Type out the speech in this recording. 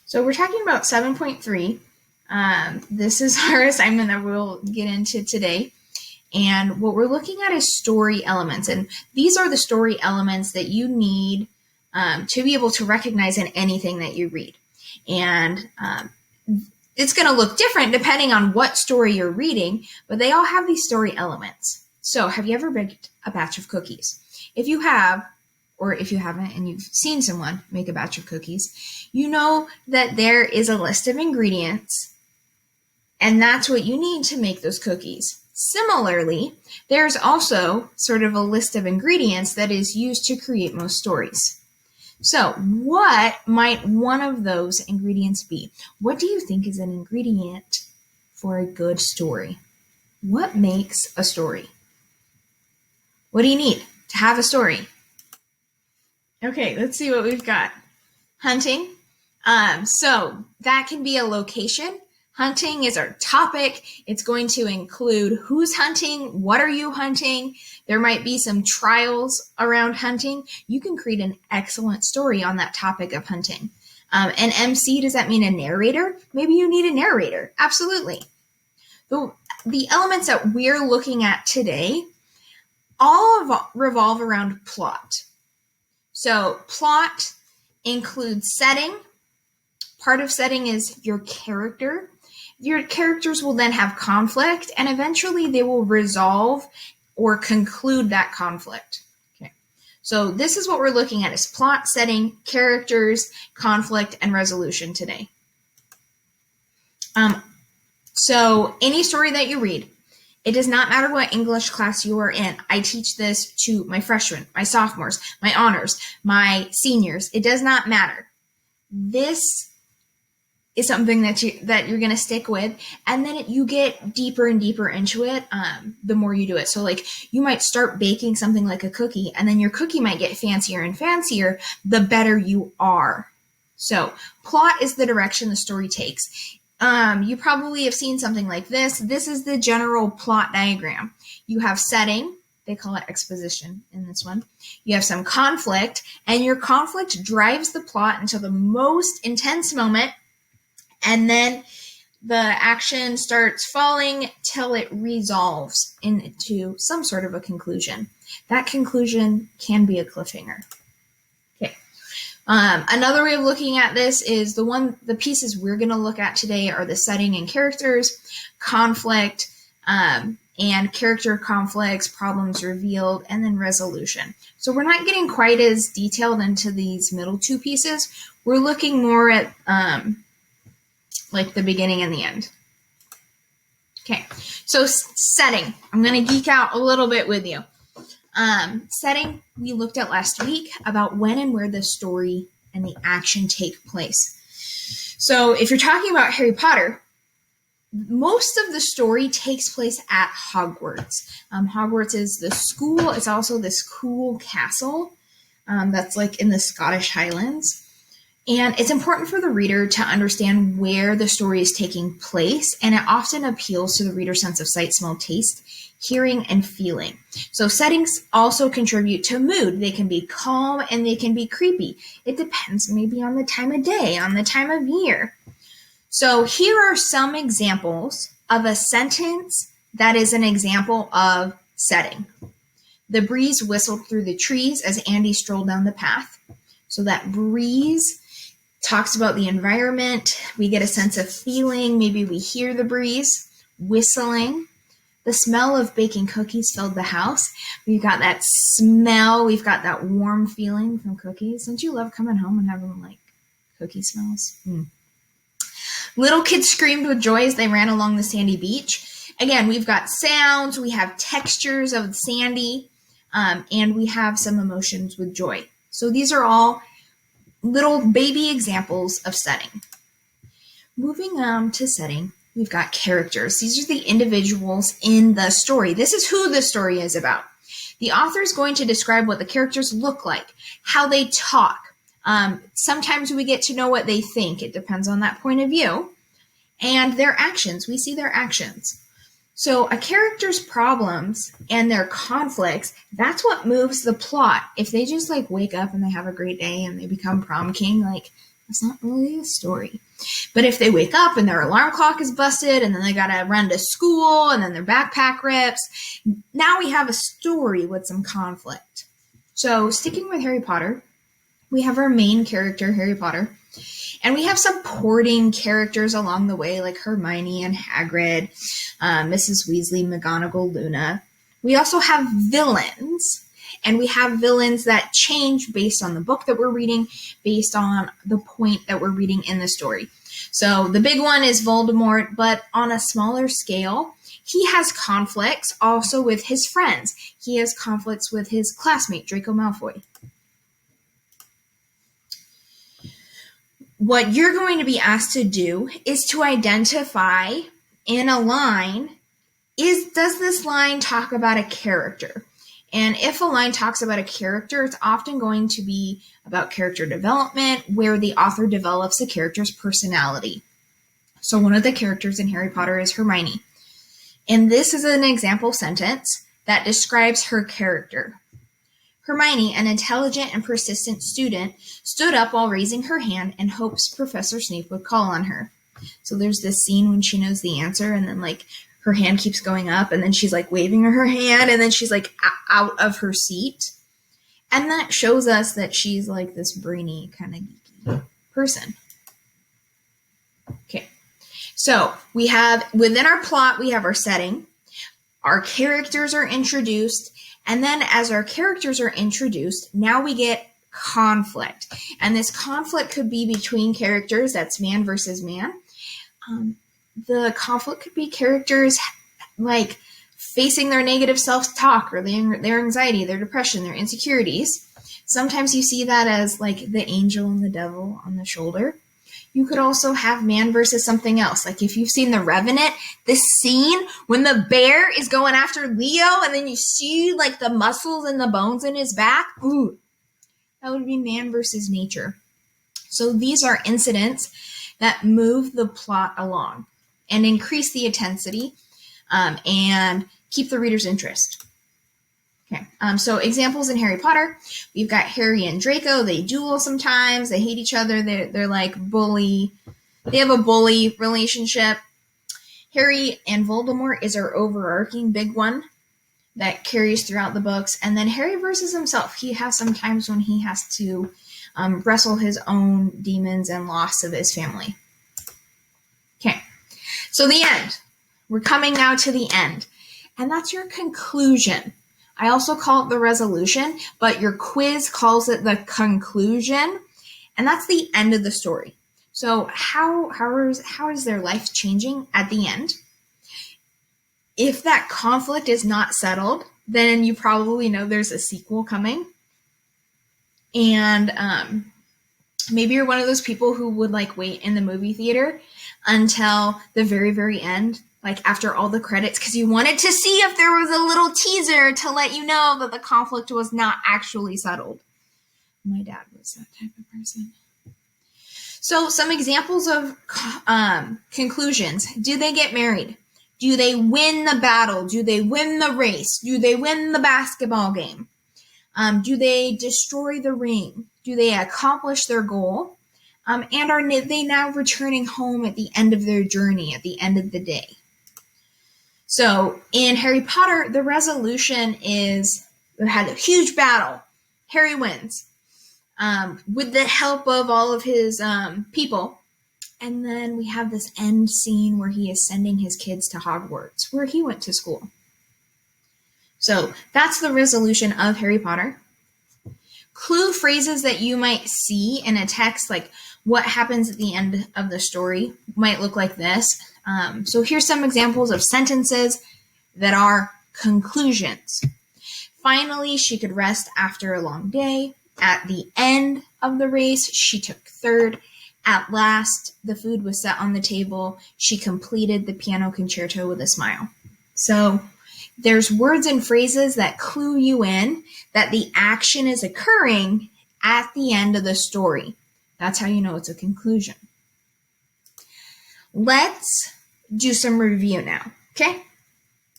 So we're talking about 7.3. This is our assignment that we'll get into today. And what we're looking at is story elements. And these are the story elements that you need to be able to recognize in anything that you read. And it's going to look different depending on what story you're reading, but they all have these story elements. So have you ever baked a batch of cookies? If you have, or if you haven't and you've seen someone make a batch of cookies, you know that there is a list of ingredients, and that's what you need to make those cookies. Similarly, there's also sort of a list of ingredients that is used to create most stories. So what might one of those ingredients be? What do you think is an ingredient for a good story? What makes a story? What do you need to have a story? Okay, let's see what we've got. Hunting. So that can be a location. Hunting is our topic. It's going to include who's hunting, what are you hunting. There might be some trials around hunting. You can create an excellent story on that topic of hunting. An MC, does that mean a narrator? Maybe you need a narrator. Absolutely. The elements that we're looking at today all revolve around plot. So plot includes setting. Part of setting is your character. Your characters will then have conflict, and eventually they will resolve or conclude that conflict. Okay. So this is what we're looking at is plot, setting, characters, conflict, and resolution today. So any story that you read, it does not matter what English class you are in. I teach this to my freshmen, my sophomores, my honors, my seniors. It does not matter. This is something that you're going to stick with, and then you get deeper and deeper into it the more you do it. So like you might start baking something like a cookie, and then your cookie might get fancier and fancier the better you are. So plot is the direction the story takes. You probably have seen something like this. This is the general plot diagram. You have setting. They call it exposition in this one. You have some conflict, and your conflict drives the plot until the most intense moment, and then the action starts falling till it resolves into some sort of a conclusion. That conclusion can be a cliffhanger. Okay. Another way of looking at this is the pieces we're going to look at today are the setting and characters, conflict, and character conflicts, problems revealed, and then resolution. So we're not getting quite as detailed into these middle two pieces. We're looking more at like the beginning and the end. Okay, so setting. I'm going to geek out a little bit with you. Setting, we looked at last week about when and where the story and the action take place. So if you're talking about Harry Potter, most of the story takes place at Hogwarts. Hogwarts is the school. It's also this cool castle that's like in the Scottish Highlands. And it's important for the reader to understand where the story is taking place, and it often appeals to the reader's sense of sight, smell, taste, hearing, and feeling. So settings also contribute to mood. They can be calm and they can be creepy. It depends maybe on the time of day, on the time of year. So here are some examples of a sentence that is an example of setting. The breeze whistled through the trees as Andy strolled down the path. So that breeze talks about the environment. We get a sense of feeling. Maybe we hear the breeze whistling. The smell of baking cookies filled the house. We've got that smell. We've got that warm feeling from cookies. Don't you love coming home and having like cookie smells? Little kids screamed with joy as they ran along the sandy beach. Again, we've got sounds. We have textures of sandy, and we have some emotions with joy. So these are all little baby examples of setting. Moving on to setting, we've got characters. These are the individuals in the story. This is who the story is about. The author is going to describe what the characters look like, how they talk. Sometimes we get to know what they think. It depends on that point of view. And their actions. We see their actions. So a character's problems and their conflicts, that's what moves the plot. If they just like wake up and they have a great day and they become prom king, like That's not really a story. But if they wake up and their alarm clock is busted and then they gotta run to school and then their backpack rips, now we have a story with some conflict. So sticking with Harry Potter, we have our main character, Harry Potter, and we have supporting characters along the way like Hermione and Hagrid, Mrs. Weasley, McGonagall, Luna. We also have villains. And we have villains that change based on the book that we're reading, based on the point that we're reading in the story. So the big one is Voldemort, but on a smaller scale, he has conflicts also with his friends. He has conflicts with his classmate, Draco Malfoy. What you're going to be asked to do is to identify in a line, does this line talk about a character? And if a line talks about a character, it's often going to be about character development, where the author develops a character's personality. So one of the characters in Harry Potter is Hermione. And this is an example sentence that describes her character. Hermione, an intelligent and persistent student, stood up while raising her hand in hopes Professor Snape would call on her. So there's this scene when she knows the answer and then her hand keeps going up and then she's waving her hand and then she's out of her seat. And that shows us that she's this brainy kind of geeky person. Okay. So we have, within our plot, we have our setting. Our characters are introduced. And then as our characters are introduced, now we get conflict. And this conflict could be between characters. That's man versus man. The conflict could be characters facing their negative self-talk or their anxiety, their depression, their insecurities. Sometimes you see that as the angel and the devil on the shoulder. You could also have man versus something else. If you've seen The Revenant, this scene when the bear is going after Leo and then you see the muscles and the bones in his back. Ooh, that would be man versus nature. So these are incidents that move the plot along and increase the intensity and keep the reader's interest. Okay, so examples in Harry Potter, we've got Harry and Draco. They duel sometimes. They hate each other. They're bully. They have a bully relationship. Harry and Voldemort is our overarching big one that carries throughout the books. And then Harry versus himself. He has some times when he has to wrestle his own demons and loss of his family. Okay, so the end. We're coming now to the end. And that's your conclusion. I also call it the resolution, but your quiz calls it the conclusion. And that's the end of the story. So how is their life changing at the end? If that conflict is not settled, then you probably know there's a sequel coming. And maybe you're one of those people who would wait in the movie theater until the very, very end, after all the credits, because you wanted to see if there was a little teaser to let you know that the conflict was not actually settled. My dad was that type of person. So some examples of conclusions. Do they get married? Do they win the battle? Do they win the race? Do they win the basketball game? Do they destroy the ring? Do they accomplish their goal? And are they now returning home at the end of their journey, at the end of the day? So in Harry Potter, the resolution is they had a huge battle. Harry wins with the help of all of his people. And then we have this end scene where he is sending his kids to Hogwarts, where he went to school. So that's the resolution of Harry Potter. Clue phrases that you might see in a text, what happens at the end of the story, might look like this. So here's some examples of sentences that are conclusions. Finally, she could rest after a long day. At the end of the race, she took third. At last, the food was set on the table. She completed the piano concerto with a smile. So there's words and phrases that clue you in that the action is occurring at the end of the story. That's how you know it's a conclusion. Let's do some review now, okay?